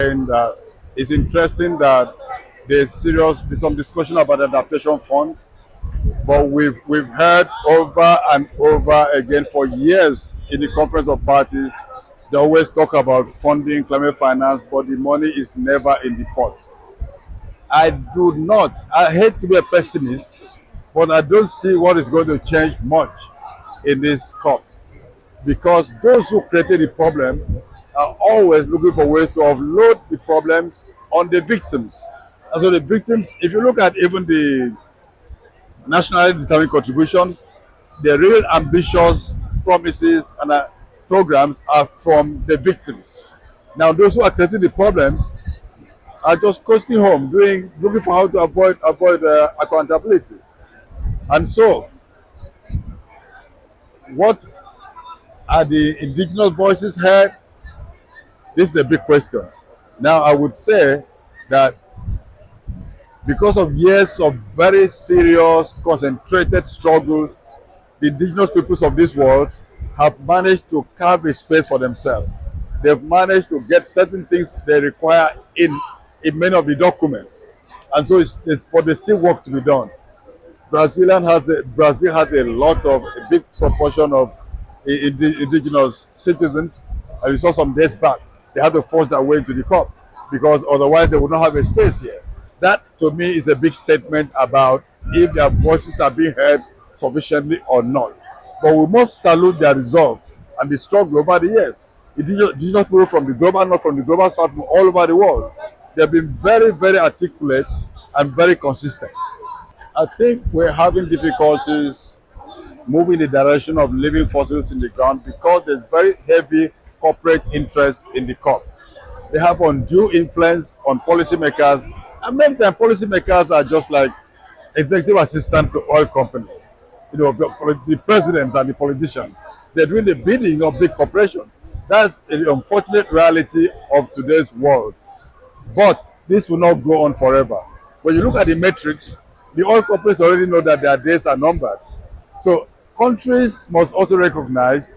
saying that it's interesting that there's some discussion about adaptation fund, but we've heard over and over again for years in the conference of parties, they always talk about funding climate finance, but the money is never in the pot. I hate to be a pessimist, but I don't see what is going to change much in this COP, because those who created the problem are always looking for ways to offload the problems on the victims. And so the victims, if you look at even the nationally determined contributions, the real ambitious promises and programs are from the victims. Now, those who are creating the problems are just coasting home, looking for how to avoid accountability. And so, what are the indigenous voices heard? This is a big question. Now, I would say that because of years of very serious, concentrated struggles, the indigenous peoples of this world have managed to carve a space for themselves. They've managed to get certain things they require in many of the documents. And so but there's still work to be done. Brazil has a big proportion of indigenous citizens, and we saw some days back they had to force their way into the COP because otherwise they would not have a space here. That to me is a big statement about if their voices are being heard sufficiently or not. But we must salute their resolve and the struggle over the years. Indigenous people from the global north, from the global south, from all over the world, they've been very, very articulate and very consistent. I think we're having difficulties moving in the direction of leaving fossils in the ground because there's very heavy corporate interest in the COP. They have undue influence on policymakers, and many times policymakers are just like executive assistants to oil companies. You know, the presidents and the politicians. They're doing the bidding of big corporations. That's the unfortunate reality of today's world. But this will not go on forever. When you look at the metrics, the oil companies already know that their days are numbered. So countries must also recognize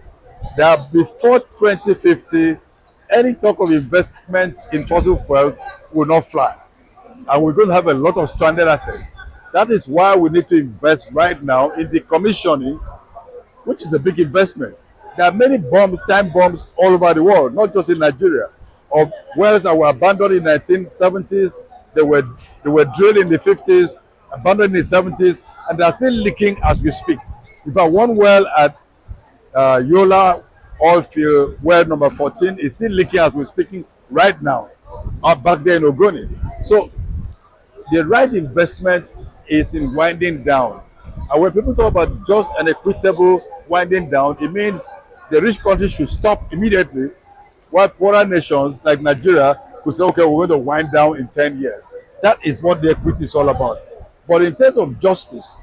that before 2050, any talk of investment in fossil fuels will not fly. And we're going to have a lot of stranded assets. That is why we need to invest right now in decommissioning, which is a big investment. There are many time bombs all over the world, not just in Nigeria, of wells that were abandoned in the 1970s, they were drilled in the 50s, abandoned in the 70s, and they are still leaking as we speak. In fact, one well at Yola oil field, well number 14, is still leaking as we're speaking right now, back there in Ogoni. So the right investment is in winding down. And when people talk about just an equitable winding down, it means the rich countries should stop immediately, while poorer nations like Nigeria could say, okay, we're going to wind down in 10 years. That is what the equity is all about. But in terms of justice,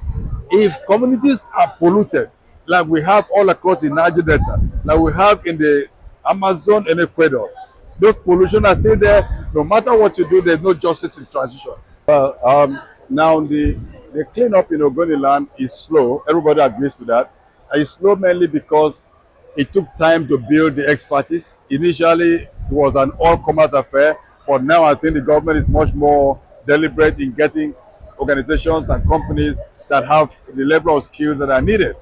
if communities are polluted, like we have all across the Niger Delta, like we have in the Amazon and Ecuador, those pollution are still there. No matter what you do, there's no justice in transition. Now the cleanup in Ogoniland is slow. Everybody agrees to that. And it's slow mainly because it took time to build the expertise. Initially, it was an all-commerce affair, but now I think the government is much more deliberate in getting organizations and companies that have the level of skills that are needed.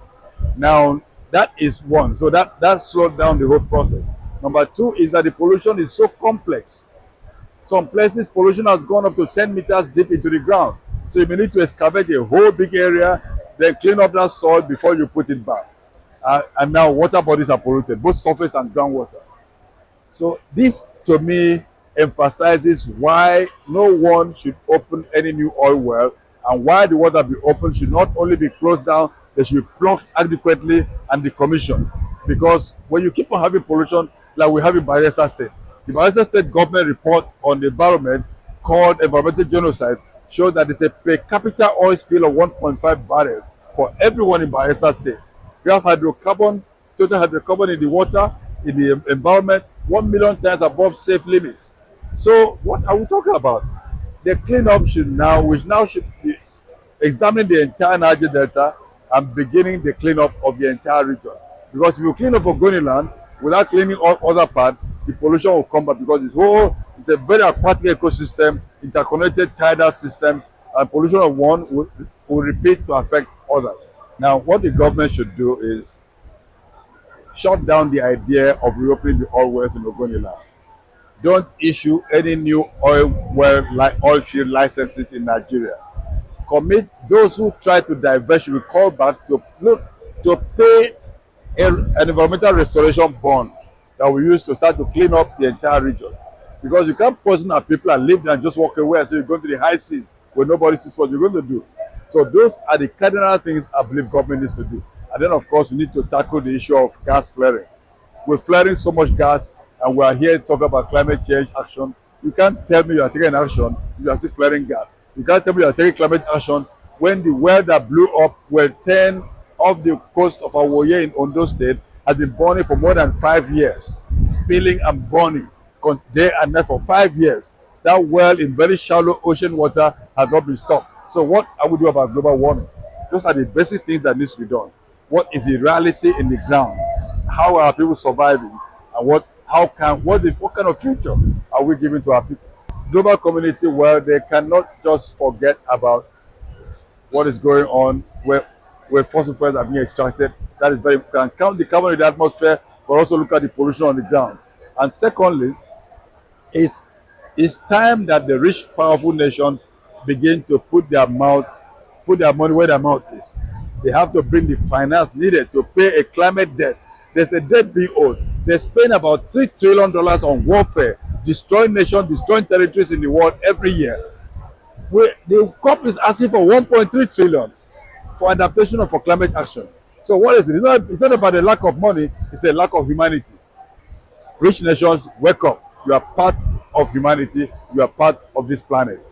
Now, that is one. So that slowed down the whole process. Number two is that the pollution is so complex. Some places, pollution has gone up to 10 meters deep into the ground. So you may need to excavate a whole big area, then clean up that soil before you put it back. And now water bodies are polluted, both surface and groundwater. So this, to me, emphasizes why no one should open any new oil well, and why the water be open should not only be closed down, they should be plugged adequately and decommissioned. Because when you keep on having pollution, like we have in Bayelsa State, the Bayelsa State government report on the environment called Environmental Genocide showed that it's a per capita oil spill of 1.5 barrels for everyone in Bayelsa State. We have total hydrocarbon in the water, in the environment, 1 million times above safe limits. So what are we talking about? The cleanup should be examining the entire Niger Delta and beginning the cleanup of the entire region. Because if you clean up Ogoniland, without cleaning all other parts, the pollution will come back, because it's a very aquatic ecosystem, interconnected tidal systems, and pollution of one will repeat to affect others. Now, what the government should do is shut down the idea of reopening the oil wells in Ogoniland. Don't issue any new oil field licenses in Nigeria. Commit those who try to divert should be called back to pay an environmental restoration bond that we use to start to clean up the entire region. Because you can't poison our people and leave them and just walk away and say you're going to the high seas where nobody sees what you're going to do. So those are the cardinal things I believe government needs to do. And then, of course, we need to tackle the issue of gas flaring. We're flaring so much gas, and we are here to talk about climate change action. You can't tell me you are taking action, you are still flaring gas. You can't tell me you are taking climate action when the well that blew up well 10 off the coast of Awoye in Ondo State has been burning for more than 5 years, spilling and burning day and night for 5 years. That well in very shallow ocean water has not been stopped. So what are we doing about global warming? Those are the basic things that needs to be done. What is the reality in the ground? How are people surviving? And what kind of future are we giving to our people? Global community, well, they cannot just forget about what is going on where fossil fuels are being extracted. That is very, can count the carbon in the atmosphere, but also look at the pollution on the ground. And secondly, it's time that the rich, powerful nations begin to put their money where their mouth is. They have to bring the finance needed to pay a climate debt. There's a debt being owed. They spend about $3 trillion on warfare, destroying nations, destroying territories in the world every year. The COP is asking for 1.3 trillion for adaptation or for climate action. So what is it? It's not about the lack of money, it's a lack of humanity. Rich nations, wake up. You are part of humanity, you are part of this planet.